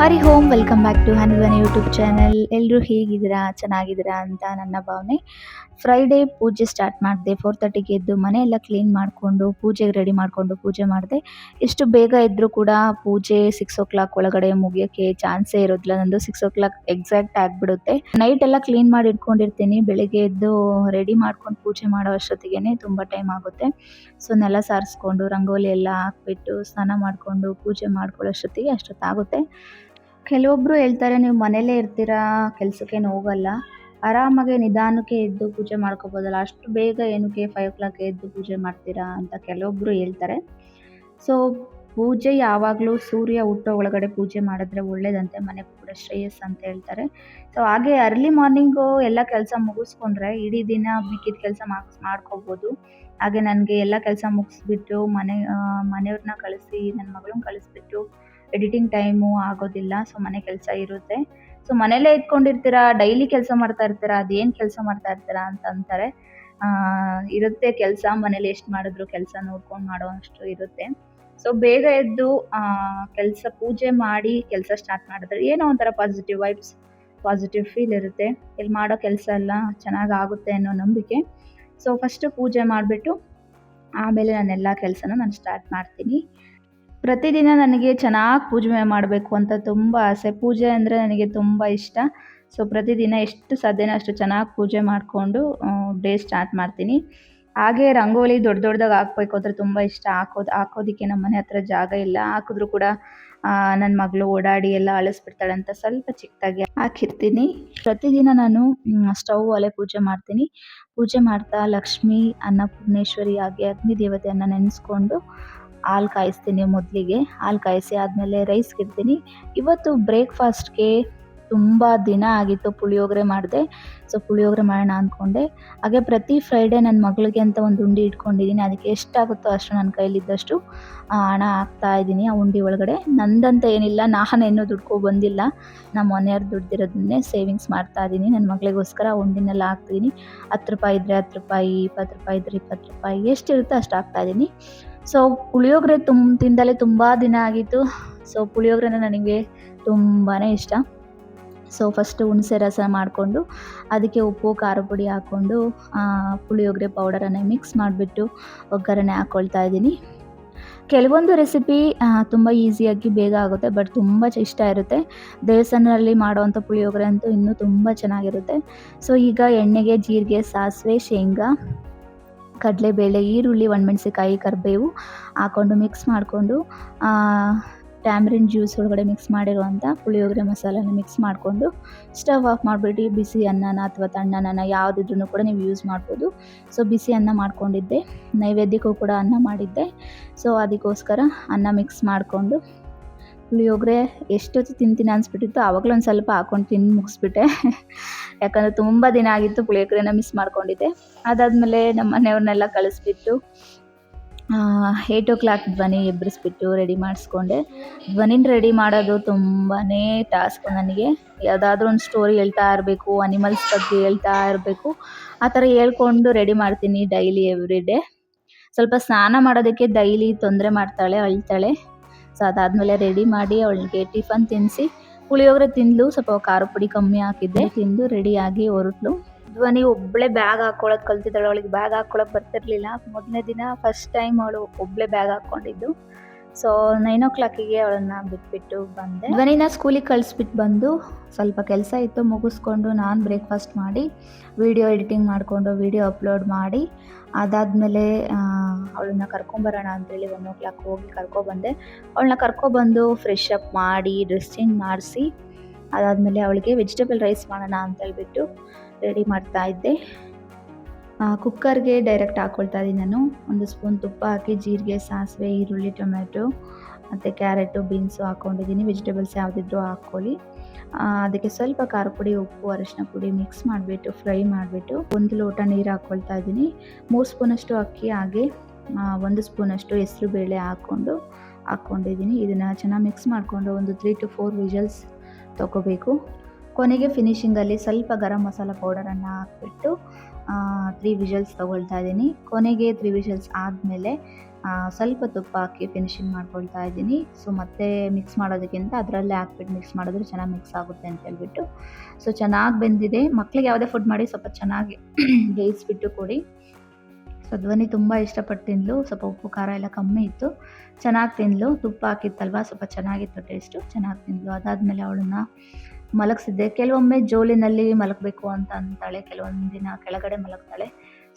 Hari Om welcome back to ಹನಿವನ್ YouTube channel. ಎಲ್ಲರೂ ಹೇಗಿದ್ದೀರಾ, ಚೆನ್ನಾಗಿದ್ದೀರಾ ಅಂತ ನನ್ನ ಭಾವನೆ. ಫ್ರೈಡೇ ಪೂಜೆ ಸ್ಟಾರ್ಟ್ ಮಾಡಿದೆ. 4:30ಗೆ ಎದ್ದು ಮನೆಯೆಲ್ಲ ಕ್ಲೀನ್ ಮಾಡಿಕೊಂಡು ಪೂಜೆಗೆ ರೆಡಿ ಮಾಡಿಕೊಂಡು ಪೂಜೆ ಮಾಡಿದೆ. ಎಷ್ಟು ಬೇಗ ಇದ್ದರೂ ಕೂಡ ಪೂಜೆ 6 o'clock ಒಳಗಡೆ ಮುಗಿಯೋಕ್ಕೆ ಚಾನ್ಸೇ ಇರೋದಿಲ್ಲ. ನಂದು 6 o'clock ಎಕ್ಸಾಕ್ಟ್ ಆಗಿಬಿಡುತ್ತೆ. ನೈಟ್ ಎಲ್ಲ ಕ್ಲೀನ್ ಮಾಡಿ ಇಟ್ಕೊಂಡಿರ್ತೀನಿ. ಬೆಳಿಗ್ಗೆ ಎದ್ದು ರೆಡಿ ಮಾಡ್ಕೊಂಡು ಪೂಜೆ ಮಾಡೋ ಅಷ್ಟೊತ್ತಿಗೆ ತುಂಬ ಟೈಮ್ ಆಗುತ್ತೆ. ಸೊ ನೆಲ ಸಾರಿಸ್ಕೊಂಡು ರಂಗೋಲಿ ಎಲ್ಲ ಹಾಕ್ಬಿಟ್ಟು ಸ್ನಾನ ಮಾಡಿಕೊಂಡು ಪೂಜೆ ಮಾಡ್ಕೊಳ್ಳೋಷ್ಟೊತ್ತಿಗೆ ಅಷ್ಟೊತ್ತಾಗುತ್ತೆ. ಕೆಲವೊಬ್ರು ಹೇಳ್ತಾರೆ, ನೀವು ಮನೇಲೇ ಇರ್ತೀರಾ, ಕೆಲ್ಸಕ್ಕೇನು ಹೋಗಲ್ಲ, ಆರಾಮಾಗಿ ನಿಧಾನಕ್ಕೆ ಎದ್ದು ಪೂಜೆ ಮಾಡ್ಕೋಬೋದಲ್ಲ, ಅಷ್ಟು ಬೇಗ ಏನಕ್ಕೆ 5 o'clock ಎದ್ದು ಪೂಜೆ ಮಾಡ್ತೀರಾ ಅಂತ ಕೆಲವೊಬ್ರು ಹೇಳ್ತಾರೆ. ಸೊ ಪೂಜೆ ಯಾವಾಗಲೂ ಸೂರ್ಯ ಹುಟ್ಟೋ ಒಳಗಡೆ ಪೂಜೆ ಮಾಡಿದ್ರೆ ಒಳ್ಳೇದಂತೆ, ಮನೆಗೆ ಕೂಡ ಶ್ರೇಯಸ್ ಅಂತ ಹೇಳ್ತಾರೆ. ಸೊ ಹಾಗೆ ಅರ್ಲಿ ಮಾರ್ನಿಂಗು ಎಲ್ಲ ಕೆಲಸ ಮುಗಿಸ್ಕೊಂಡ್ರೆ ಇಡೀ ದಿನ ಮಿಕ್ಕಿದ ಕೆಲಸ ಮಾಡ್ಕೋಬೋದು. ಹಾಗೆ ನನಗೆ ಎಲ್ಲ ಕೆಲಸ ಮುಗಿಸ್ಬಿಟ್ಟು ಮನೆಯವ್ರನ್ನ ಕಳಿಸಿ ನನ್ನ ಮಗಳನ್ನ ಕಳಿಸ್ಬಿಟ್ಟು ಎಡಿಟಿಂಗ್ ಟೈಮು ಆಗೋದಿಲ್ಲ. ಸೊ ಮನೆ ಕೆಲಸ ಇರುತ್ತೆ. ಸೊ ಮನೇಲೇ ಇದ್ಕೊಂಡಿರ್ತೀರಾ, ಡೈಲಿ ಕೆಲಸ ಮಾಡ್ತಾ ಇರ್ತೀರಾ, ಅದೇನು ಕೆಲಸ ಮಾಡ್ತಾ ಇರ್ತೀರಾ ಅಂತ ಅಂತಾರೆ. ಇರುತ್ತೆ ಕೆಲಸ, ಮನೇಲಿ ಎಷ್ಟು ಮಾಡಿದ್ರು ಕೆಲಸ ನೋಡ್ಕೊಂಡು ಮಾಡೋ ಅಷ್ಟು ಇರುತ್ತೆ. ಸೊ ಬೇಗ ಎದ್ದು ಕೆಲಸ ಪೂಜೆ ಮಾಡಿ ಕೆಲಸ ಸ್ಟಾರ್ಟ್ ಮಾಡಿದ್ರೆ ಏನೋ ಒಂಥರ ಪಾಸಿಟಿವ್ ವೈಬ್ಸ್, ಪಾಸಿಟಿವ್ ಫೀಲ್ ಇರುತ್ತೆ. ಇಲ್ಲಿ ಮಾಡೋ ಕೆಲಸ ಎಲ್ಲ ಚೆನ್ನಾಗಿ ಆಗುತ್ತೆ ಅನ್ನೋ ನಂಬಿಕೆ. ಸೊ ಫಸ್ಟು ಪೂಜೆ ಮಾಡಿಬಿಟ್ಟು ಆಮೇಲೆ ನಾನೆಲ್ಲ ಕೆಲಸನ ನಾನು ಸ್ಟಾರ್ಟ್ ಮಾಡ್ತೀನಿ. ಪ್ರತಿದಿನ ನನಗೆ ಚೆನ್ನಾಗಿ ಪೂಜೆ ಮಾಡಬೇಕು ಅಂತ ತುಂಬ ಆಸೆ. ಪೂಜೆ ಅಂದರೆ ನನಗೆ ತುಂಬ ಇಷ್ಟ. ಸೊ ಪ್ರತಿದಿನ ಎಷ್ಟು ಸಾಧ್ಯನೋ ಅಷ್ಟು ಚೆನ್ನಾಗಿ ಪೂಜೆ ಮಾಡಿಕೊಂಡು ಡೇ ಸ್ಟಾರ್ಟ್ ಮಾಡ್ತೀನಿ. ಹಾಗೆ ರಂಗೋಲಿ ದೊಡ್ಡ ದೊಡ್ಡದಾಗಿ ಹಾಕಬೇಕು ಅಂದರೆ ತುಂಬ ಇಷ್ಟ. ಹಾಕೋದಕ್ಕೆ ನಮ್ಮ ಮನೆ ಹತ್ರ ಜಾಗ ಇಲ್ಲ. ಹಾಕಿದ್ರೂ ಕೂಡ ನನ್ನ ಮಗಳು ಓಡಾಡಿ ಎಲ್ಲ ಅಳಿಸ್ಬಿಡ್ತಾಳೆ ಅಂತ ಸ್ವಲ್ಪ ಚಿಕ್ಕದಾಗಿ ಹಾಕಿರ್ತೀನಿ. ಪ್ರತಿದಿನ ನಾನು ಸ್ಟವ್ ಒಲೆ ಪೂಜೆ ಮಾಡ್ತೀನಿ. ಪೂಜೆ ಮಾಡ್ತಾ ಲಕ್ಷ್ಮಿ, ಅನ್ನಪೂರ್ಣೇಶ್ವರಿ ಹಾಗೆ ಅಗ್ನಿ ದೇವತೆಯನ್ನು ನೆನೆಸ್ಕೊಂಡು ಹಾಲು ಕಾಯಿಸ್ತೀನಿ. ಮೊದಲಿಗೆ ಹಾಲು ಕಾಯಿಸಿ ಆದಮೇಲೆ ರೈಸ್ಗೆ ಇಡ್ತೀನಿ. ಇವತ್ತು ಬ್ರೇಕ್ಫಾಸ್ಟ್ಗೆ ತುಂಬ ದಿನ ಆಗಿತ್ತು, ಪುಳಿಯೋಗರೆ ಮಾಡಿದೆ. ಸೊ ಪುಳಿಯೋಗರೆ ಮಾಡೋಣ ಅಂದ್ಕೊಂಡೆ. ಹಾಗೆ ಪ್ರತಿ ಫ್ರೈಡೇ ನನ್ನ ಮಗಳಿಗೆ ಅಂತ ಒಂದು ಉಂಡೆ ಇಟ್ಕೊಂಡಿದ್ದೀನಿ. ಅದಕ್ಕೆ ಎಷ್ಟಾಗುತ್ತೋ ಅಷ್ಟು ನನ್ನ ಕೈಲಿದ್ದಷ್ಟು ಹಣ ಹಾಕ್ತಾಯಿದ್ದೀನಿ ಆ ಉಂಡೆ ಒಳಗಡೆ. ನಂದಂತ ಏನಿಲ್ಲ, ನಾನೇನು ದುಡ್ಕೊ ಬಂದಿಲ್ಲ, ನಮ್ಮ ಮನೆಯವ್ರು ದುಡ್ದಿರೋದನ್ನೇ ಸೇವಿಂಗ್ಸ್ ಮಾಡ್ತಾಯಿದ್ದೀನಿ. ನನ್ನ ಮಗಳಿಗೋಸ್ಕರ ಆ ಉಂಡಿನೆಲ್ಲ ಹಾಕ್ತೀನಿ. 10 ರೂಪಾಯಿ ಇದ್ದರೆ 10 ರೂಪಾಯಿ, 20 ರೂಪಾಯಿ ಇದ್ದರೆ 20 ರೂಪಾಯಿ, ಎಷ್ಟಿರುತ್ತೋ ಅಷ್ಟು ಹಾಕ್ತಾಯಿದ್ದೀನಿ. ಸೊ ಪುಳಿಯೋಗರೆ ತಿಂದಲೇ ತುಂಬ ದಿನ ಆಗಿತ್ತು. ಸೊ ಪುಳಿಯೋಗರೆ ನನಗೆ ತುಂಬಾ ಇಷ್ಟ. ಸೊ ಫಸ್ಟು ಹುಣಸೆ ರಸ ಮಾಡಿಕೊಂಡು ಅದಕ್ಕೆ ಉಪ್ಪು ಖಾರ ಪುಡಿ ಹಾಕ್ಕೊಂಡು ಪುಳಿಯೋಗರೆ ಪೌಡರನ್ನು ಮಿಕ್ಸ್ ಮಾಡಿಬಿಟ್ಟು ಒಗ್ಗರಣೆ ಹಾಕ್ಕೊಳ್ತಾ ಇದ್ದೀನಿ. ಕೆಲವೊಂದು ರೆಸಿಪಿ ತುಂಬ ಈಸಿಯಾಗಿ ಬೇಗ ಆಗುತ್ತೆ, ಬಟ್ ತುಂಬ ಇಷ್ಟ ಇರುತ್ತೆ. ದೇವಸ್ಥಾನದಲ್ಲಿ ಮಾಡೋವಂಥ ಪುಳಿಯೋಗರೆ ಅಂತೂ ಇನ್ನೂ ತುಂಬ ಚೆನ್ನಾಗಿರುತ್ತೆ. ಸೊ ಈಗ ಎಣ್ಣೆಗೆ ಜೀರಿಗೆ, ಸಾಸಿವೆ, ಶೇಂಗಾ, ಕಡಲೆಬೇಳೆ, ಈರುಳ್ಳಿ, ಒಣಮೆಣಸಿಕಾಯಿ, ಕರಿಬೇವು ಹಾಕ್ಕೊಂಡು ಮಿಕ್ಸ್ ಮಾಡಿಕೊಂಡು ಟ್ಯಾಮ್ರಿನ್ ಜ್ಯೂಸ್ ಒಳಗಡೆ ಮಿಕ್ಸ್ ಮಾಡಿರುವಂಥ ಪುಳಿಯೋಗರೆ ಮಸಾಲಾನ ಮಿಕ್ಸ್ ಮಾಡಿಕೊಂಡು ಸ್ಟವ್ ಆಫ್ ಮಾಡಿಬಿಟ್ಟು ಬಿಸಿ ಅನ್ನನ ಅಥವಾ ತಣ್ಣನ ಯಾವುದಿದ್ರೂ ಕೂಡ ನೀವು ಯೂಸ್ ಮಾಡ್ಬೋದು. ಸೊ ಬಿಸಿ ಅನ್ನ ಮಾಡ್ಕೊಂಡಿದ್ದೆ, ನೈವೇದ್ಯಕ್ಕೂ ಕೂಡ ಅನ್ನ ಮಾಡಿದ್ದೆ. ಸೊ ಅದಕ್ಕೋಸ್ಕರ ಅನ್ನ ಮಿಕ್ಸ್ ಮಾಡಿಕೊಂಡು ಪುಳಿಯೋಗರೆ ಎಷ್ಟೊತ್ತು ತಿಂತೀನಿ ಅನಿಸ್ಬಿಟ್ಟಿತ್ತು, ಆವಾಗಲೂ ಒಂದು ಸ್ವಲ್ಪ ಹಾಕ್ಕೊಂಡು ತಿಂದು ಮುಗಿಸ್ಬಿಟ್ಟೆ. ಯಾಕಂದರೆ ತುಂಬ ದಿನ ಆಗಿತ್ತು, ಪುಳಿಯೋಗರೆನ ಮಿಸ್ ಮಾಡ್ಕೊಂಡಿದ್ದೆ. ಅದಾದಮೇಲೆ ನಮ್ಮ ಮನೆಯವ್ರನ್ನೆಲ್ಲ ಕಳಿಸ್ಬಿಟ್ಟು 8 o'clock ಧ್ವನಿ ಎಬ್ಬರಿಸ್ಬಿಟ್ಟು ರೆಡಿ ಮಾಡಿಸ್ಕೊಂಡೆ. ಧ್ವನಿನ ರೆಡಿ ಮಾಡೋದು ತುಂಬಾ ಟಾಸ್ಕ್ ನನಗೆ. ಯಾವುದಾದ್ರೂ ಒಂದು ಸ್ಟೋರಿ ಹೇಳ್ತಾ ಇರಬೇಕು, ಅನಿಮಲ್ಸ್ ಬಗ್ಗೆ ಹೇಳ್ತಾ ಇರಬೇಕು, ಆ ಥರ ಹೇಳ್ಕೊಂಡು ರೆಡಿ ಮಾಡ್ತೀನಿ ಡೈಲಿ ಎವ್ರಿ ಡೇ. ಸ್ವಲ್ಪ ಸ್ನಾನ ಮಾಡೋದಕ್ಕೆ ಡೈಲಿ ತೊಂದರೆ ಮಾಡ್ತಾಳೆ, ಅಳ್ತಾಳೆ. ಸೊ ಅದಾದಮೇಲೆ ರೆಡಿ ಮಾಡಿ ಅವಳಿಗೆ ಟಿಫನ್ ತಿನ್ನಿಸಿ ಪುಳಿಯೋಗರೆ ತಿಂದಳು. ಸ್ವಲ್ಪ ಖಾರ ಪುಡಿ ಕಮ್ಮಿ ಹಾಕಿದ್ದೆ, ತಿಂದು ರೆಡಿಯಾಗಿ ಹೊರಟ್ಲು. ಧ್ವನಿ ಒಬ್ಬಳೇ ಬ್ಯಾಗ್ ಹಾಕ್ಕೊಳ್ಳೋದು ಕಲ್ತಿದ್ದಾಳೆ. ಅವಳಿಗೆ ಬ್ಯಾಗ್ ಹಾಕ್ಕೊಳ್ಳೋಕೆ ಬರ್ತಿರ್ಲಿಲ್ಲ. ಮೊದಲನೇ ದಿನ ಫಸ್ಟ್ ಟೈಮ್ ಅವಳು ಒಬ್ಬಳೇ ಬ್ಯಾಗ್ ಹಾಕ್ಕೊಂಡಿದ್ದು. ಸೊ 9 o'clockಗೆ ಅವಳನ್ನು ಬಿಟ್ಬಿಟ್ಟು ಬಂದೆ. ಧ್ವನಿನ ಸ್ಕೂಲಿಗೆ ಕಳಿಸ್ಬಿಟ್ಟು ಬಂದು ಸ್ವಲ್ಪ ಕೆಲಸ ಇತ್ತು ಮುಗಿಸ್ಕೊಂಡು ನಾನು ಬ್ರೇಕ್ಫಾಸ್ಟ್ ಮಾಡಿ ವಿಡಿಯೋ ಎಡಿಟಿಂಗ್ ಮಾಡಿಕೊಂಡು ವಿಡಿಯೋ ಅಪ್ಲೋಡ್ ಮಾಡಿ ಅದಾದಮೇಲೆ ಅವಳನ್ನ ಕರ್ಕೊಂಬರೋಣ ಅಂತೇಳಿ 1 o'clock ಹೋಗಿ ಕರ್ಕೊಬಂದೆ. ಅವಳನ್ನ ಕರ್ಕೊಬಂದು ಫ್ರೆಶ್ ಅಪ್ ಮಾಡಿ ಡ್ರೆಸ್ ಚೇಂಜ್ ಮಾಡಿಸಿ ಅದಾದಮೇಲೆ ಅವಳಿಗೆ ವೆಜಿಟೇಬಲ್ ರೈಸ್ ಮಾಡೋಣ ಅಂತೇಳ್ಬಿಟ್ಟು ರೆಡಿ ಮಾಡ್ತಾ ಇದ್ದೆ. ಕುಕ್ಕರ್ಗೆ ಡೈರೆಕ್ಟ್ ಹಾಕ್ಕೊಳ್ತಾ ಇದ್ದೀನಿ ನಾನು. 1 ಸ್ಪೂನ್ ತುಪ್ಪ ಹಾಕಿ ಜೀರಿಗೆ, ಸಾಸಿವೆ, ಈರುಳ್ಳಿ, ಟೊಮೆಟೊ ಮತ್ತು ಕ್ಯಾರೆಟು, ಬೀನ್ಸು ಹಾಕ್ಕೊಂಡಿದ್ದೀನಿ. ವೆಜಿಟೇಬಲ್ಸ್ ಯಾವುದಿದ್ರೂ ಹಾಕ್ಕೊಳ್ಳಿ. ಅದಕ್ಕೆ ಸ್ವಲ್ಪ ಖಾರ ಪುಡಿ, ಉಪ್ಪು, ಅರಿಶಿನ ಪುಡಿ ಮಿಕ್ಸ್ ಮಾಡಿಬಿಟ್ಟು ಫ್ರೈ ಮಾಡಿಬಿಟ್ಟು 1 ಲೋಟ ನೀರು ಹಾಕ್ಕೊಳ್ತಾ ಇದ್ದೀನಿ. 3 ಸ್ಪೂನಷ್ಟು ಅಕ್ಕಿ ಹಾಗೆ 1 ಸ್ಪೂನಷ್ಟು ಹೆಸರು ಬೇಳೆ ಹಾಕ್ಕೊಂಡಿದ್ದೀನಿ. ಇದನ್ನು ಚೆನ್ನಾಗಿ ಮಿಕ್ಸ್ ಮಾಡಿಕೊಂಡು ಒಂದು 3 to 4 ವಿಷಲ್ಸ್ ತೊಗೋಬೇಕು. ಕೊನೆಗೆ ಫಿನಿಶಿಂಗಲ್ಲಿ ಸ್ವಲ್ಪ ಗರಂ ಮಸಾಲ ಪೌಡರನ್ನು ಹಾಕ್ಬಿಟ್ಟು 3 ವಿಷಲ್ಸ್ ತೊಗೊಳ್ತಾ ಇದ್ದೀನಿ. ಕೊನೆಗೆ 3 ವಿಷಲ್ಸ್ ಆದಮೇಲೆ ಸ್ವಲ್ಪ ತುಪ್ಪ ಹಾಕಿ ಫಿನಿಶಿಂಗ್ ಮಾಡ್ಕೊಳ್ತಾ ಇದ್ದೀನಿ. ಸೊ ಮತ್ತೆ ಮಿಕ್ಸ್ ಮಾಡೋದಕ್ಕಿಂತ ಅದರಲ್ಲೇ ಹಾಕ್ಬಿಟ್ಟು ಮಿಕ್ಸ್ ಮಾಡಿದ್ರೆ ಚೆನ್ನಾಗಿ ಮಿಕ್ಸ್ ಆಗುತ್ತೆ ಅಂತ ಹೇಳ್ಬಿಟ್ಟು. ಸೊ ಚೆನ್ನಾಗಿ ಬೆಂದಿದೆ. ಮಕ್ಳಿಗೆ ಯಾವುದೇ ಫುಡ್ ಮಾಡಿ ಸ್ವಲ್ಪ ಚೆನ್ನಾಗಿ ಬೇಯಿಸ್ಬಿಟ್ಟು ಕೊಡಿ. ಸೊ ಧ್ವನಿ ತುಂಬ ಇಷ್ಟಪಟ್ಟು ತಿಂದ್ಲು. ಸ್ವಲ್ಪ ಉಪ್ಪು ಖಾರ ಎಲ್ಲ ಕಮ್ಮಿ ಇತ್ತು, ಚೆನ್ನಾಗಿ ತಿಂದ್ಲು. ತುಪ್ಪ ಹಾಕಿತ್ತಲ್ವ, ಸ್ವಲ್ಪ ಚೆನ್ನಾಗಿತ್ತು ಟೇಸ್ಟು, ಚೆನ್ನಾಗಿ ತಿಂದ್ಲು. ಅದಾದಮೇಲೆ ಅವಳನ್ನು ಮಲಗಿಸಿದ್ದೆ. ಕೆಲವೊಮ್ಮೆ ಜೋಲಿನಲ್ಲಿ ಮಲಗಬೇಕು ಅಂತ ಅಂತಾಳೆ, ಕೆಲವೊಂದು ದಿನ ಕೆಳಗಡೆ ಮಲಗ್ತಾಳೆ.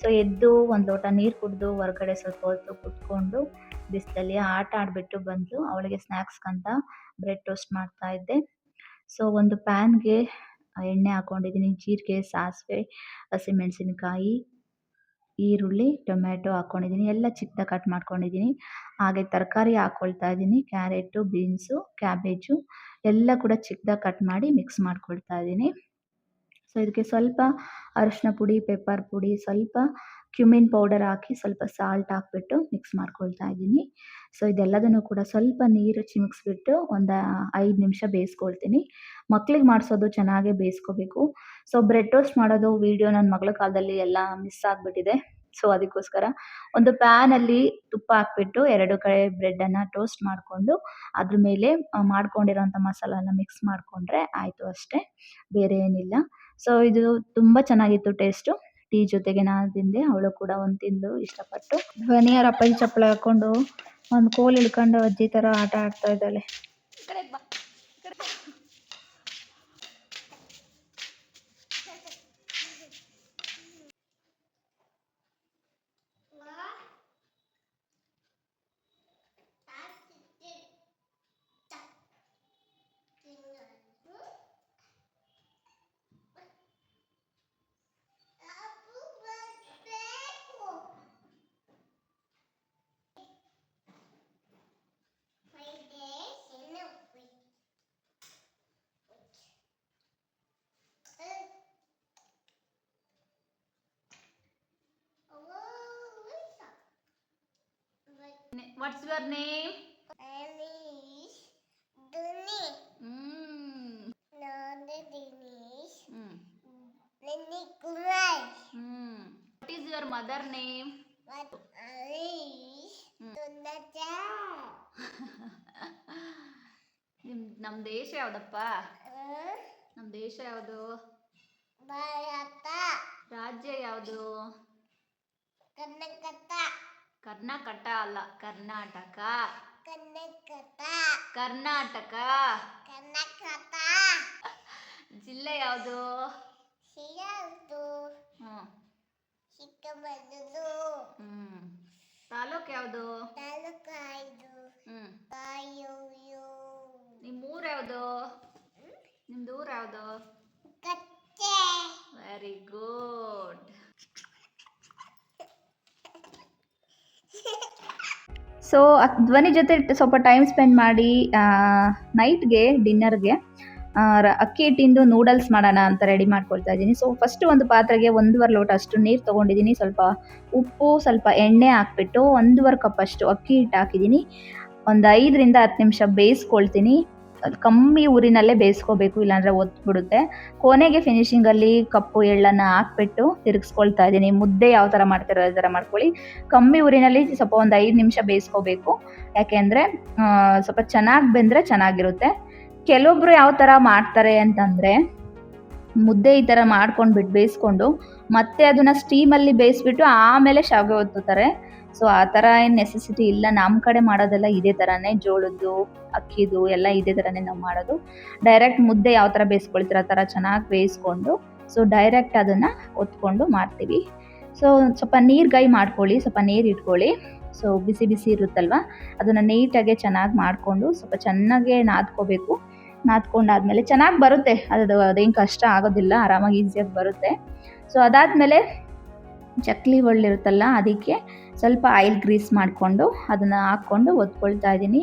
ಸೊ ಎದ್ದು ಒಂದು ಲೋಟ ನೀರು ಕುಡಿದು ಹೊರಗಡೆ ಸ್ವಲ್ಪ ಹೊತ್ತು ಕುತ್ಕೊಂಡು ಬಿಸಿಲಲ್ಲಿ ಆಟ ಆಡಿಬಿಟ್ಟು ಬಂದು ಅವಳಿಗೆ ಸ್ನ್ಯಾಕ್ಸ್ಗಂತ ಬ್ರೆಡ್ ಟೋಸ್ಟ್ ಮಾಡ್ತಾ ಇದ್ದೆ. ಸೊ ಒಂದು ಪ್ಯಾನ್ಗೆ ಎಣ್ಣೆ ಹಾಕ್ಕೊಂಡಿದ್ದೀನಿ. ಜೀರಿಗೆ, ಸಾಸಿವೆ, ಹಸಿಮೆಣಸಿನಕಾಯಿ, ಈರುಳ್ಳಿ, ಟೊಮ್ಯಾಟೊ ಹಾಕ್ಕೊಂಡಿದ್ದೀನಿ. ಎಲ್ಲ ಚಿಕ್ಕದಾಗಿ ಕಟ್ ಮಾಡ್ಕೊಂಡಿದ್ದೀನಿ. ಹಾಗೆ ತರಕಾರಿ ಹಾಕ್ಕೊಳ್ತಾ ಇದ್ದೀನಿ. ಕ್ಯಾರೆಟು, ಬೀನ್ಸು, ಕ್ಯಾಬೇಜು ಎಲ್ಲ ಕೂಡ ಚಿಕ್ಕದಾಗಿ ಕಟ್ ಮಾಡಿ ಮಿಕ್ಸ್ ಮಾಡ್ಕೊಳ್ತಾ ಇದ್ದೀನಿ. ಸೊ ಇದಕ್ಕೆ ಸ್ವಲ್ಪ ಅರಿಶಿನ ಪುಡಿ, ಪೆಪ್ಪರ್ ಪುಡಿ, ಸ್ವಲ್ಪ ಕ್ಯುಮಿನ್ ಪೌಡರ್ ಹಾಕಿ ಸ್ವಲ್ಪ ಸಾಲ್ಟ್ ಹಾಕ್ಬಿಟ್ಟು ಮಿಕ್ಸ್ ಮಾಡ್ಕೊಳ್ತಾ ಇದ್ದೀನಿ. ಸೊ ಇದೆಲ್ಲದನ್ನು ಕೂಡ ಸ್ವಲ್ಪ ನೀರು ಚಿಮುಕ್ಸ್ಬಿಟ್ಟು ಒಂದು 5 ನಿಮಿಷ ಬೇಯಿಸ್ಕೊಳ್ತೀನಿ. ಮಕ್ಳಿಗೆ ಮಾಡಿಸೋದು ಚೆನ್ನಾಗೇ ಬೇಯಿಸ್ಕೋಬೇಕು. ಸೊ ಬ್ರೆಡ್ ಟೋಸ್ಟ್ ಮಾಡೋದು ವೀಡಿಯೋ ನನ್ನ ಮಗಳ ಕಾಲದಲ್ಲಿ ಎಲ್ಲ ಮಿಸ್ ಆಗಿಬಿಟ್ಟಿದೆ. ಸೊ ಅದಕ್ಕೋಸ್ಕರ ಒಂದು ಪ್ಯಾನಲ್ಲಿ ತುಪ್ಪ ಹಾಕ್ಬಿಟ್ಟು 2 ಕಡೆ ಬ್ರೆಡ್ಡನ್ನು ಟೋಸ್ಟ್ ಮಾಡಿಕೊಂಡು ಅದ್ರ ಮೇಲೆ ಮಾಡ್ಕೊಂಡಿರೋಂಥ ಮಸಾಲಾನ ಮಿಕ್ಸ್ ಮಾಡಿಕೊಂಡ್ರೆ ಆಯಿತು ಅಷ್ಟೇ, ಬೇರೆ ಏನಿಲ್ಲ. ಸೊ ಇದು ತುಂಬ ಚೆನ್ನಾಗಿತ್ತು ಟೇಸ್ಟು. ಟೀ ಜೊತೆಗೆ ನಾನು ತಿಂದೆ, ಅವಳು ಕೂಡ ಒಂದು ತಿಂದು ಇಷ್ಟಪಟ್ಟು. ಧ್ವನಿ ಅವ್ರ ಅಪ್ಪಾಜಿ ಚಪ್ಪಲಿ ಹಾಕ್ಕೊಂಡು ಒಂದು ಕೋಲ್ ಇಳ್ಕೊಂಡು ಅಜ್ಜಿ ಥರ ಆಟ ಆಡ್ತಾ ಇದ್ದಾಳೆ. What's your name? Anish. Duni. Nande Dinesh. Nani Kumar. What is your mother name? What? Anish. Dunnacha. ನಮ್ಮ ದೇಶ ಯಾವುದಪ್ಪ? ನಮ್ಮ ದೇಶ ಯಾವುದು? ಭಾರತ. ರಾಜ್ಯ ಯಾವುದು? ಕರ್ನಾಟಕ. ಕರ್ನಾಟಕ ಅಲ್ಲ, ಕರ್ನಾಟಕ. ಕರ್ನಾಟಕ. ಕರ್ನಾಟಕ. ಜಿಲ್ಲೆ ಯಾವುದು? ಚಿಕ್ಕಮಗಳೂರು. ತಾಲೂಕು ಯಾವುದು? ನಿಮ್ಮ ಊರು ಯಾವುದು? ನಿಮ್ದು ಊರು ಯಾವುದು? Very good. ಸೊ ಧ್ವನಿ ಜೊತೆ ಸ್ವಲ್ಪ ಟೈಮ್ ಸ್ಪೆಂಡ್ ಮಾಡಿ ನೈಟ್ಗೆ ಡಿನ್ನರ್ಗೆ ಅಕ್ಕಿ ಹಿಟ್ಟಿಂದು ನೂಡಲ್ಸ್ ಮಾಡೋಣ ಅಂತ ರೆಡಿ ಮಾಡ್ಕೊಳ್ತಾ ಇದ್ದೀನಿ. ಸೊ ಫಸ್ಟು ಒಂದು ಪಾತ್ರೆಗೆ 1.5 ಲೋಟ ಅಷ್ಟು ನೀರು ತೊಗೊಂಡಿದ್ದೀನಿ. ಸ್ವಲ್ಪ ಉಪ್ಪು, ಸ್ವಲ್ಪ ಎಣ್ಣೆ ಹಾಕ್ಬಿಟ್ಟು 1.5 ಕಪ್ ಅಷ್ಟು ಅಕ್ಕಿ ಹಿಟ್ಟು ಹಾಕಿದ್ದೀನಿ. ಒಂದು 5ರಿಂದ 10 ನಿಮಿಷ ಬೇಯಿಸ್ಕೊಳ್ತೀನಿ. ಕಮ್ಮಿ ಊರಿನಲ್ಲೇ ಬೇಯಿಸ್ಕೋಬೇಕು, ಇಲ್ಲಾಂದರೆ ಒತ್ಬಿಡುತ್ತೆ. ಕೊನೆಗೆ ಫಿನಿಶಿಂಗಲ್ಲಿ ಕಪ್ಪು ಎಳ್ಳನ್ನು ಹಾಕ್ಬಿಟ್ಟು ತಿರುಗಿಸ್ಕೊಳ್ತಾ ಇದ್ದೀನಿ. ಮುದ್ದೆ ಯಾವ ಥರ ಮಾಡ್ತಾರೋ ಅದೇ ಥರ ಮಾಡ್ಕೊಳ್ಳಿ. ಕಮ್ಮಿ ಊರಿನಲ್ಲಿ ಸ್ವಲ್ಪ ಒಂದು 5 ನಿಮಿಷ ಬೇಯಿಸ್ಕೋಬೇಕು. ಯಾಕೆಂದರೆ ಸ್ವಲ್ಪ ಚೆನ್ನಾಗಿ ಬೆಂದರೆ ಚೆನ್ನಾಗಿರುತ್ತೆ. ಕೆಲವೊಬ್ರು ಯಾವ ಥರ ಮಾಡ್ತಾರೆ ಅಂತಂದರೆ ಮುದ್ದೆ ಈ ಥರ ಮಾಡ್ಕೊಂಡ್ಬಿಟ್ಟು ಬೇಯಿಸ್ಕೊಂಡು ಮತ್ತೆ ಅದನ್ನು ಸ್ಟೀಮಲ್ಲಿ ಬೇಯಿಸ್ಬಿಟ್ಟು ಆಮೇಲೆ ಶಾವಿಗೆ ಒತ್ತುತ್ತಾರೆ. ಸೊ ಆ ಥರ ಏನು ನೆಸೆಸಿಟಿ ಇಲ್ಲ. ನಮ್ಮ ಕಡೆ ಮಾಡೋದೆಲ್ಲ ಇದೇ ಥರನೇ, ಜೋಳದ್ದು, ಅಕ್ಕಿದು ಎಲ್ಲ ಇದೇ ಥರನೇ ನಾವು ಮಾಡೋದು. ಡೈರೆಕ್ಟ್ ಮುದ್ದೆ ಯಾವ ಥರ ಬೇಯಿಸ್ಕೊಳ್ತೀರ ಆ ಥರ ಚೆನ್ನಾಗಿ ಬೇಯಿಸ್ಕೊಂಡು ಸೊ ಡೈರೆಕ್ಟ್ ಅದನ್ನು ಒತ್ಕೊಂಡು ಮಾಡ್ತೀವಿ. ಸೊ ಸ್ವಲ್ಪ ನೀರ್ಗಾಯಿ ಮಾಡ್ಕೊಳ್ಳಿ, ಸ್ವಲ್ಪ ನೀರು ಇಟ್ಕೊಳ್ಳಿ. ಸೊ ಬಿಸಿ ಬಿಸಿ ಇರುತ್ತಲ್ವ, ಅದನ್ನು ನೀಟಾಗೆ ಚೆನ್ನಾಗಿ ಮಾಡಿಕೊಂಡು ಸ್ವಲ್ಪ ಚೆನ್ನಾಗೇ ನಾದ್ಕೋಬೇಕು. ನಾದ್ಕೊಂಡಾದ್ಮೇಲೆ ಚೆನ್ನಾಗಿ ಬರುತ್ತೆ, ಅದೇನು ಕಷ್ಟ ಆಗೋದಿಲ್ಲ, ಆರಾಮಾಗಿ ಈಸಿಯಾಗಿ ಬರುತ್ತೆ. ಸೊ ಅದಾದಮೇಲೆ ಚಕ್ಲಿ ಒಳ್ಳಿರುತ್ತಲ್ಲ, ಅದಕ್ಕೆ ಸ್ವಲ್ಪ ಆಯಿಲ್ ಗ್ರೀಸ್ ಮಾಡಿಕೊಂಡು ಅದನ್ನು ಹಾಕ್ಕೊಂಡು ಒತ್ಕೊಳ್ತಾ ಇದ್ದೀನಿ.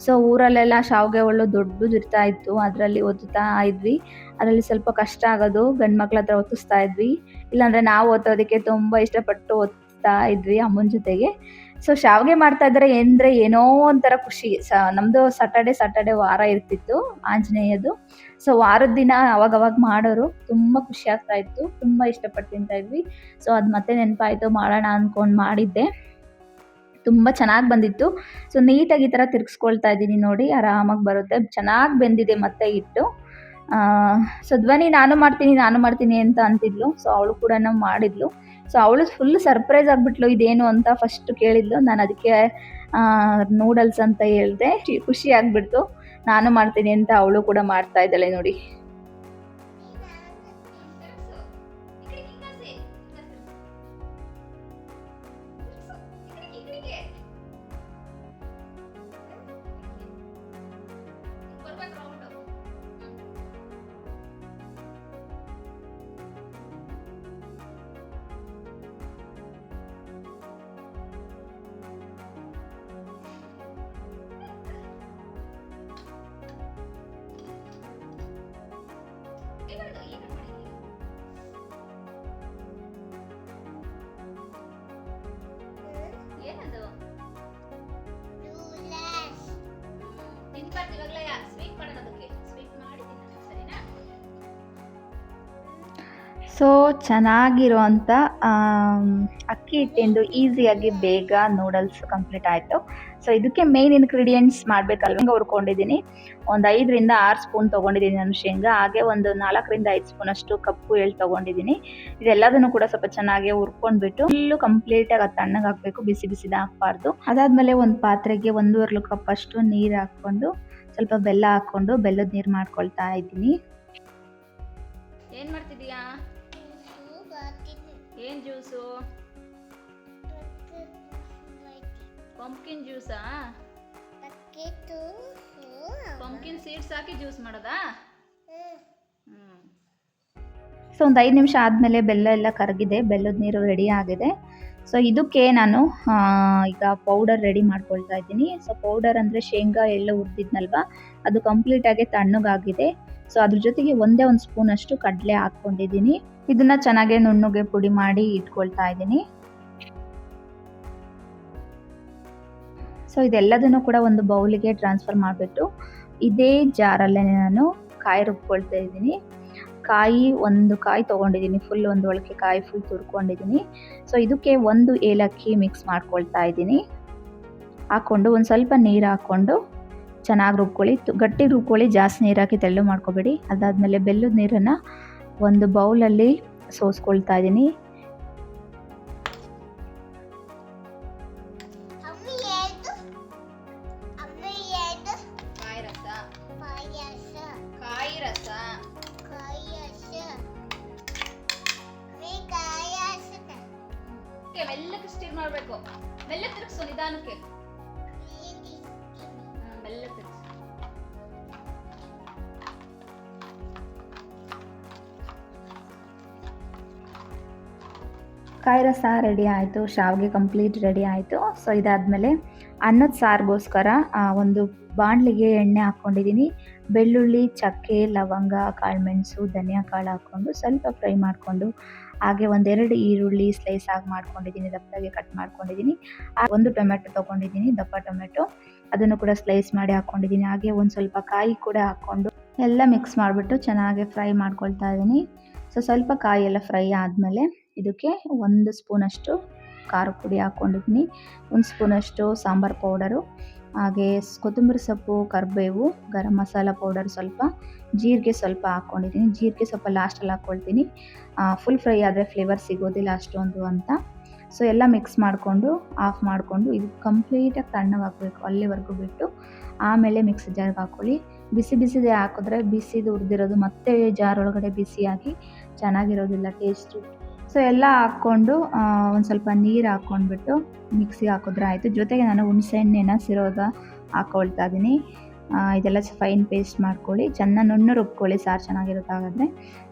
ಸೊ ಊರಲ್ಲೆಲ್ಲ ಶಾವಿಗೆ ಒಳ್ಳು ದೊಡ್ಡದು ಇರ್ತಾ ಇತ್ತು, ಅದರಲ್ಲಿ ಒತ್ತುತ್ತಾ ಇದ್ವಿ. ಅದರಲ್ಲಿ ಸ್ವಲ್ಪ ಕಷ್ಟ ಆಗೋದು, ಗಂಡು ಮಕ್ಳ ಹತ್ರ ಒತ್ತಿಸ್ತಾ ಇದ್ವಿ. ಇಲ್ಲಾಂದರೆ ನಾವು ಒತ್ತೋದಕ್ಕೆ ತುಂಬ ಇಷ್ಟಪಟ್ಟು ಒತ್ತಾ ಇದ್ವಿ ಅಮ್ಮನ ಜೊತೆಗೆ. ಸೊ ಶಾವಿಗೆ ಮಾಡ್ತಾ ಇದ್ದಾರೆ ಅಂದರೆ ಏನೋ ಒಂಥರ ಖುಷಿ. ನಮ್ಮದು ಸ್ಯಾಟರ್ಡೆ ವಾರ ಇರ್ತಿತ್ತು ಆಂಜನೇಯದು. ಸೊ ವಾರದ ದಿನ ಅವಾಗವಾಗ ಮಾಡೋರು, ತುಂಬ ಖುಷಿ ಆಗ್ತಾ ಇತ್ತು, ತುಂಬ ಇಷ್ಟಪಟ್ಟು ತಿಂತಾ ಇದ್ವಿ. ಸೊ ಅದು ಮತ್ತೆ ನೆನಪಾಯಿತು, ಮಾಡೋಣ ಅಂದ್ಕೊಂಡು ಮಾಡಿದ್ದೆ. ತುಂಬ ಚೆನ್ನಾಗಿ ಬಂದಿತ್ತು. ಸೊ ನೀಟಾಗಿ ಈ ಥರ ತಿರ್ಗಿಸ್ಕೊಳ್ತಾ ಇದ್ದೀನಿ ನೋಡಿ, ಆರಾಮಾಗಿ ಬರುತ್ತೆ. ಚೆನ್ನಾಗಿ ಬೆಂದಿದೆ ಮತ್ತೆ ಹಿಟ್ಟು. ಸೊ ಧ್ವನಿ ನಾನು ಮಾಡ್ತೀನಿ ಅಂತ ಅಂತಿದ್ಲು. ಸೊ ಅವಳು ಕೂಡ ಮಾಡಿದ್ಲು. ಸೊ ಅವಳು ಫುಲ್ ಸರ್ಪ್ರೈಸ್ ಆಗಿಬಿಟ್ಲು ಇದೇನು ಅಂತ ಫಸ್ಟ್ ಕೇಳಿದ್ಲು. ನಾನು ಅದಕ್ಕೆ ನೂಡಲ್ಸ್ ಅಂತ ಹೇಳಿದೆ. ಖುಷಿ ಆಗಿಬಿಡ್ತು. ನಾನು ಮಾಡ್ತೀನಿ ಅಂತ ಅವಳು ಕೂಡ ಮಾಡ್ತಾ ಇದ್ದಾಳೆ ನೋಡಿ. ಸೊ ಚೆನ್ನಾಗಿರುವಂಥ ಅಕ್ಕಿ ಹಿಟ್ಟಿಂದು ಈಸಿಯಾಗಿ ಬೇಗ ನೂಡಲ್ಸ್ ಕಂಪ್ಲೀಟ್ ಆಯಿತು. ಸೊ ಇದಕ್ಕೆ ಮೇನ್ ಇಂಗ್ರೀಡಿಯೆಂಟ್ಸ್ ಮಾಡಬೇಕಲ್ವ, ಶೇಂಗಾ ಹುರ್ಕೊಂಡಿದ್ದೀನಿ. ಒಂದು 5ರಿಂದ 6 ಸ್ಪೂನ್ ತೊಗೊಂಡಿದ್ದೀನಿ ನಾನು ಶೇಂಗಾ. ಹಾಗೆ ಒಂದು 4ರಿಂದ 5 ಸ್ಪೂನಷ್ಟು ಕಪ್ಪು ಎಳ್ಳು ತೊಗೊಂಡಿದ್ದೀನಿ. ಇದೆಲ್ಲದನ್ನು ಕೂಡ ಸ್ವಲ್ಪ ಚೆನ್ನಾಗಿ ಹುರ್ಕೊಂಡ್ಬಿಟ್ಟು ಫುಲ್ಲು ಕಂಪ್ಲೀಟಾಗಿ ಅದು ತಣ್ಣಗೆ ಹಾಕಬೇಕು, ಬಿಸಿ ಬಿಸಿದ ಹಾಕಬಾರ್ದು. ಅದಾದಮೇಲೆ ಒಂದು ಪಾತ್ರೆಗೆ 1.5 ಕಪ್ ಅಷ್ಟು ನೀರು ಹಾಕ್ಕೊಂಡು ಸ್ವಲ್ಪ ಬೆಲ್ಲ ಹಾಕ್ಕೊಂಡು ಬೆಲ್ಲದ ನೀರು ಮಾಡ್ಕೊಳ್ತಾ ಇದ್ದೀನಿ. ಏನು ಮಾಡ್ತಿದ್ದೀಯಾ? ಏನು ಜ್ಯೂಸು? ಪಂಪ್ಕಿನ್ ಜ್ಯೂಸಾ? ಪಂಪ್ಕಿನ್ ಸೀಡ್ಸ್ ಹಾಕಿ ಜ್ಯೂಸ್ ಮಾಡೋದಾ? ಸೊ ಒಂದು 5 ನಿಮಿಷ ಆದಮೇಲೆ ಬೆಲ್ಲ ಎಲ್ಲ ಕರಗಿದೆ, ಬೆಲ್ಲದ ನೀರು ರೆಡಿ ಆಗಿದೆ. ಸೊ ಇದಕ್ಕೆ ನಾನು ಈಗ ಪೌಡರ್ ರೆಡಿ ಮಾಡ್ಕೊಳ್ತಾ ಇದ್ದೀನಿ. ಸೊ ಪೌಡರ್ ಅಂದರೆ ಶೇಂಗಾ ಎಳ್ಳು ಹುರಿದಿದ್ನಲ್ವ, ಅದು ಕಂಪ್ಲೀಟಾಗಿ ತಣ್ಣಗಾಗಿದೆ. ಸೊ ಅದ್ರ ಜೊತೆಗೆ ಒಂದೇ ಒಂದು ಸ್ಪೂನಷ್ಟು ಕಡಲೆ ಹಾಕ್ಕೊಂಡಿದ್ದೀನಿ. ಇದನ್ನ ಚೆನ್ನಾಗಿ ನುಣ್ಣಗೆ ಪುಡಿ ಮಾಡಿ ಇಟ್ಕೊಳ್ತಾ ಇದ್ದೀನಿ. ಸೊ ಇದೆಲ್ಲದನ್ನು ಕೂಡ ಒಂದು ಬೌಲಿಗೆ ಟ್ರಾನ್ಸ್ಫರ್ ಮಾಡಿಬಿಟ್ಟು ಇದೇ ಜಾರಲ್ಲೇ ನಾನು ಕಾಯಿ ರುಬ್ಕೊಳ್ತಾ ಇದ್ದೀನಿ. ಒಂದು ಕಾಯಿ ತೊಗೊಂಡಿದ್ದೀನಿ, ಫುಲ್ ಒಂದು ಒಳಕ್ಕೆ ಕಾಯಿ ಫುಲ್ ತುರ್ಕೊಂಡಿದ್ದೀನಿ. ಸೊ ಇದಕ್ಕೆ ಒಂದು ಏಲಕ್ಕಿ ಮಿಕ್ಸ್ ಮಾಡ್ಕೊಳ್ತಾ ಇದ್ದೀನಿ. ಹಾಕ್ಕೊಂಡು ಒಂದು ಸ್ವಲ್ಪ ನೀರು ಹಾಕ್ಕೊಂಡು ಚೆನ್ನಾಗಿ ರುಬ್ಕೊಳ್ಳಿ. ಗಟ್ಟಿ ರುಬ್ಕೊಳ್ಳಿ, ಜಾಸ್ತಿ ನೀರು ಹಾಕಿ ತೆಳ್ಳು ಮಾಡ್ಕೊಬೇಡಿ. ಅದಾದಮೇಲೆ ಬೆಲ್ಲದ ನೀರನ್ನು ಒಂದು ಬೌಲಲ್ಲಿ ಸೋಸ್ಕೊಳ್ತಾ ಇದ್ದೀನಿ. ಮೆಲ್ಲಕ್ಕೆ ಸ್ಟಿರ್ ಮಾಡಬೇಕು. ಮೆಲ್ಲಕ್ಕೆ ತಿರುಗಿಸು, ನಿಧಾನಕ್ಕೆ ಮೆಲ್ಲಕ್ಕೆ ತಿರುಗಿಸು. ಕಾಯಿ ರಸ ರೆಡಿ ಆಯಿತು, ಶಾವಿಗೆ ಕಂಪ್ಲೀಟ್ ರೆಡಿ ಆಯಿತು. ಸೊ ಇದಾದಮೇಲೆ ಅನ್ನದ ಸಾರಿಗೋಸ್ಕರ ಒಂದು ಬಾಣಲಿಗೆ ಎಣ್ಣೆ ಹಾಕ್ಕೊಂಡಿದ್ದೀನಿ. ಬೆಳ್ಳುಳ್ಳಿ, ಚಕ್ಕೆ, ಲವಂಗ, ಕಾಳುಮೆಣಸು, ಧನಿಯಾ ಕಾಳು ಹಾಕ್ಕೊಂಡು ಸ್ವಲ್ಪ ಫ್ರೈ ಮಾಡಿಕೊಂಡು, ಹಾಗೆ 1-2 ಈರುಳ್ಳಿ ಸ್ಲೈಸ್ ಆಗಿ ಮಾಡ್ಕೊಂಡಿದ್ದೀನಿ, ದಪ್ಪದಾಗೆ ಕಟ್ ಮಾಡ್ಕೊಂಡಿದ್ದೀನಿ. ಒಂದು ಟೊಮೆಟೊ ತೊಗೊಂಡಿದ್ದೀನಿ, ದಪ್ಪ ಟೊಮೆಟೊ, ಅದನ್ನು ಕೂಡ ಸ್ಲೈಸ್ ಮಾಡಿ ಹಾಕ್ಕೊಂಡಿದ್ದೀನಿ. ಹಾಗೆ ಒಂದು ಸ್ವಲ್ಪ ಕಾಯಿ ಕೂಡ ಹಾಕ್ಕೊಂಡು ಎಲ್ಲ ಮಿಕ್ಸ್ ಮಾಡಿಬಿಟ್ಟು ಚೆನ್ನಾಗಿ ಫ್ರೈ ಮಾಡ್ಕೊಳ್ತಾ ಇದ್ದೀನಿ. ಸೊ ಸ್ವಲ್ಪ ಕಾಯಿ ಎಲ್ಲ ಫ್ರೈ ಆದಮೇಲೆ ಇದಕ್ಕೆ 1 ಸ್ಪೂನಷ್ಟು ಖಾರದ ಪುಡಿ ಹಾಕ್ಕೊಂಡಿದ್ದೀನಿ, 1 ಸ್ಪೂನಷ್ಟು ಸಾಂಬಾರು ಪೌಡರು, ಹಾಗೆ ಕೊತ್ತಂಬರಿ ಸೊಪ್ಪು, ಕರಿಬೇವು, ಗರಂ ಮಸಾಲ ಪೌಡರ್ ಸ್ವಲ್ಪ, ಜೀರಿಗೆ ಸ್ವಲ್ಪ ಹಾಕ್ಕೊಂಡಿದ್ದೀನಿ. ಜೀರಿಗೆ ಸ್ವಲ್ಪ ಲಾಸ್ಟಲ್ಲಿ ಹಾಕ್ಕೊಳ್ತೀನಿ, ಫುಲ್ ಫ್ರೈ ಆದರೆ ಫ್ಲೇವರ್ ಸಿಗೋದಿಲ್ಲ ಅಷ್ಟೊಂದು ಅಂತ. ಸೊ ಎಲ್ಲ ಮಿಕ್ಸ್ ಮಾಡಿಕೊಂಡು ಆಫ್ ಮಾಡಿಕೊಂಡು ಇದು ಕಂಪ್ಲೀಟಾಗಿ ತಣ್ಣಗೆ ಹಾಕಬೇಕು, ಅಲ್ಲಿವರೆಗೂ ಬಿಟ್ಟು ಆಮೇಲೆ ಮಿಕ್ಸಿ ಜಾರ್ಗೆ ಹಾಕ್ಕೊಳ್ಳಿ. ಬಿಸಿ ಬಿಸಿದೇ ಹಾಕಿದ್ರೆ ಬಿಸಿದು ಹುರಿದಿರೋದು ಮತ್ತೆ ಜಾರ್ ಒಳಗಡೆ ಬಿಸಿಯಾಗಿ ಚೆನ್ನಾಗಿರೋದಿಲ್ಲ ಟೇಸ್ಟು. ಸೊ ಎಲ್ಲ ಹಾಕ್ಕೊಂಡು ಒಂದು ಸ್ವಲ್ಪ ನೀರು ಹಾಕ್ಕೊಂಡ್ಬಿಟ್ಟು ಮಿಕ್ಸಿಗೆ ಹಾಕಿದ್ರೆ ಆಯಿತು. ಜೊತೆಗೆ ನಾನು ಹುಣಸೆಹಣ್ಣೆನ ಸಿರೋದ ಹಾಕ್ಕೊಳ್ತಾ ಇದ್ದೀನಿ. ಇದೆಲ್ಲ ಫೈನ್ ಪೇಸ್ಟ್ ಮಾಡ್ಕೊಳ್ಳಿ, ಚೆನ್ನಾಗಿ ನುಣ್ಣು ರುಬ್ಕೊಳ್ಳಿ, ಸಾರು ಚೆನ್ನಾಗಿರುತ್ತೆ. ಹಾಗಾದರೆ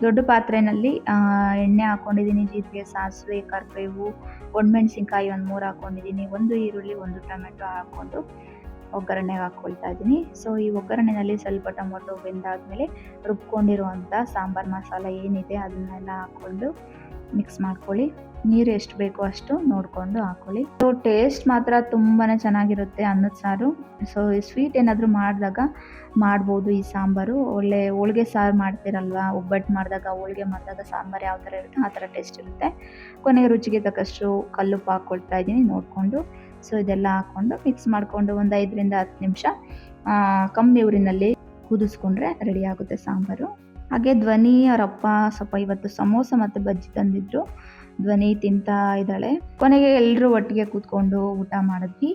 ದೊಡ್ಡ ಪಾತ್ರೆಯಲ್ಲಿ ಎಣ್ಣೆ ಹಾಕ್ಕೊಂಡಿದ್ದೀನಿ, ಜೀರಿಗೆ, ಸಾಸಿವೆ, ಕರಿಬೇವು, ಒಣಮೆಣ್ಸಿನ್ಕಾಯಿ ಒಂದು 3 ಹಾಕ್ಕೊಂಡಿದ್ದೀನಿ, 1 ಈರುಳ್ಳಿ, 1 ಟೊಮೆಟೊ ಹಾಕ್ಕೊಂಡು ಒಗ್ಗರಣೆಗೆ ಹಾಕ್ಕೊಳ್ತಾ ಇದ್ದೀನಿ. ಸೊ ಈ ಒಗ್ಗರಣೆಯಲ್ಲಿ ಸ್ವಲ್ಪ ಟೊಮೊಟೊ ಬೆಂದಾದಮೇಲೆ ರುಬ್ಕೊಂಡಿರುವಂಥ ಸಾಂಬಾರು ಮಸಾಲ ಏನಿದೆ ಅದನ್ನೆಲ್ಲ ಹಾಕ್ಕೊಂಡು ಮಿಕ್ಸ್ ಮಾಡ್ಕೊಳ್ಳಿ. ನೀರು ಎಷ್ಟು ಬೇಕೋ ಅಷ್ಟು ನೋಡಿಕೊಂಡು ಹಾಕ್ಕೊಳ್ಳಿ. ಸೊ ಟೇಸ್ಟ್ ಮಾತ್ರ ತುಂಬಾ ಚೆನ್ನಾಗಿರುತ್ತೆ ಅನ್ನದ ಸಾರು. ಸೊ ಸ್ವೀಟ್ ಏನಾದರೂ ಮಾಡಿದಾಗ ಮಾಡ್ಬೋದು ಈ ಸಾಂಬಾರು. ಒಳ್ಳೆ ಹೋಳಿಗೆ ಸಾರು ಮಾಡ್ತೀರಲ್ವ, ಒಬ್ಬಟ್ಟು ಮಾಡಿದಾಗ, ಹೋಳಿಗೆ ಮಾಡಿದಾಗ ಸಾಂಬಾರು ಯಾವ ಥರ ಇರುತ್ತೆ ಆ ಥರ ಟೇಸ್ಟ್ ಇರುತ್ತೆ. ಕೊನೆಗೆ ರುಚಿಗೆ ತಕ್ಕಷ್ಟು ಕಲ್ಲುಪ್ಪು ಹಾಕ್ಕೊಳ್ತಾ ಇದ್ದೀನಿ ನೋಡಿಕೊಂಡು. ಸೊ ಇದೆಲ್ಲ ಹಾಕ್ಕೊಂಡು ಮಿಕ್ಸ್ ಮಾಡಿಕೊಂಡು ಒಂದು 5ರಿಂದ 10 ನಿಮಿಷ ಕಮ್ಮಿ ಊರಿನಲ್ಲಿ ಕುದಿಸ್ಕೊಂಡ್ರೆ ರೆಡಿ ಆಗುತ್ತೆ ಸಾಂಬಾರು. ಹಾಗೆ ಧ್ವನಿ ಅವರಪ್ಪ ಸ್ವಲ್ಪ ಇವತ್ತು ಸಮೋಸ ಮತ್ತು ಬಜ್ಜಿ ತಂದಿದ್ರು. ಧ್ವನಿ ತಿಂತಾ ಇದ್ದಾಳೆ. ಕೊನೆಗೆ ಎಲ್ಲರೂ ಒಟ್ಟಿಗೆ ಕೂತ್ಕೊಂಡು ಊಟ ಮಾಡಿದ್ವಿ.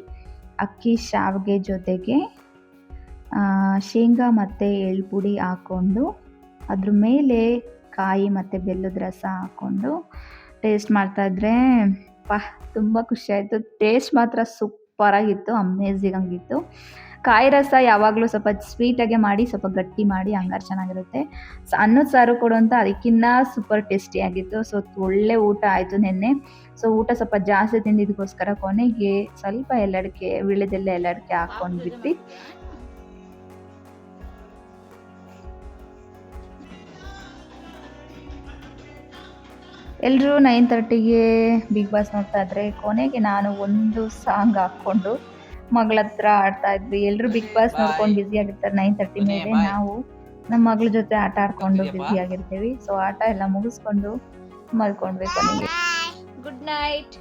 ಅಕ್ಕಿ ಶಾವಿಗೆ ಜೊತೆಗೆ ಶೇಂಗಾ ಮತ್ತು ಎಳ್ಳು ಪುಡಿ ಹಾಕ್ಕೊಂಡು ಅದ್ರ ಮೇಲೆ ಕಾಯಿ ಮತ್ತು ಬೆಲ್ಲದ ರಸ ಹಾಕ್ಕೊಂಡು ಟೇಸ್ಟ್ ಮಾಡ್ತಾಯಿದ್ರೆ ತುಂಬ ಖುಷಿಯಾಯಿತು. ಟೇಸ್ಟ್ ಮಾತ್ರ ಸೂಪರಾಗಿತ್ತು, ಅಮೇಝಿಂಗ್ ಆಗಿತ್ತು. ಕಾಯಿ ರಸ ಯಾವಾಗಲೂ ಸ್ವಲ್ಪ ಸ್ವೀಟಾಗೆ ಮಾಡಿ ಸ್ವಲ್ಪ ಗಟ್ಟಿ ಮಾಡಿ ಹಂಗಾರೆ ಚೆನ್ನಾಗಿರುತ್ತೆ. ಅನ್ನದ ಸಾರು ಕೊಡು ಅಂತ ಅದಕ್ಕಿಂತ ಸೂಪರ್ ಟೇಸ್ಟಿಯಾಗಿತ್ತು. ಸೊ ಒಳ್ಳೆ ಊಟ ಆಯಿತು ನಿನ್ನೆ. ಸೊ ಊಟ ಸ್ವಲ್ಪ ಜಾಸ್ತಿ ತಿಂದಿದ್ದಕ್ಕೋಸ್ಕರ ಕೊನೆಗೆ ಸ್ವಲ್ಪ ಎಲ್ಲಡಿಕೆ ವಿಳ್ಯದೆಲೆ ಎಲ್ಲಡಿಕೆ ಹಾಕ್ಕೊಂಡ್ಬಿಟ್ಟು ಎಲ್ಲರೂ 9:30ಗೆ ಬಿಗ್ ಬಾಸ್ ನೋಡ್ತಾ ಇದ್ರೆ ಕೊನೆಗೆ ನಾನು ಒಂದು ಸಾಂಗ್ ಹಾಕ್ಕೊಂಡು ಮಗಳ ಹತ್ರ ಆಡ್ತಾ ಇದ್ವಿ. ಎಲ್ಲರೂ ಬಿಗ್ ಬಾಸ್ ನೋಡ್ಕೊಂಡು ಬ್ಯುಸಿ ಆಗಿರ್ತಾರೆ 9:30 ಮೇಲೆ. ನಾವು ನಮ್ಮ ಮಗಳ ಜೊತೆ ಆಟ ಆಡ್ಕೊಂಡು ಬ್ಯುಸಿ ಆಗಿರ್ತೀವಿ. ಸೊ ಆಟ ಎಲ್ಲ ಮುಗಿಸ್ಕೊಂಡು ಮಲ್ಕೊಂಡ್ವಿ ಕೊನೆಗೆ. Good night.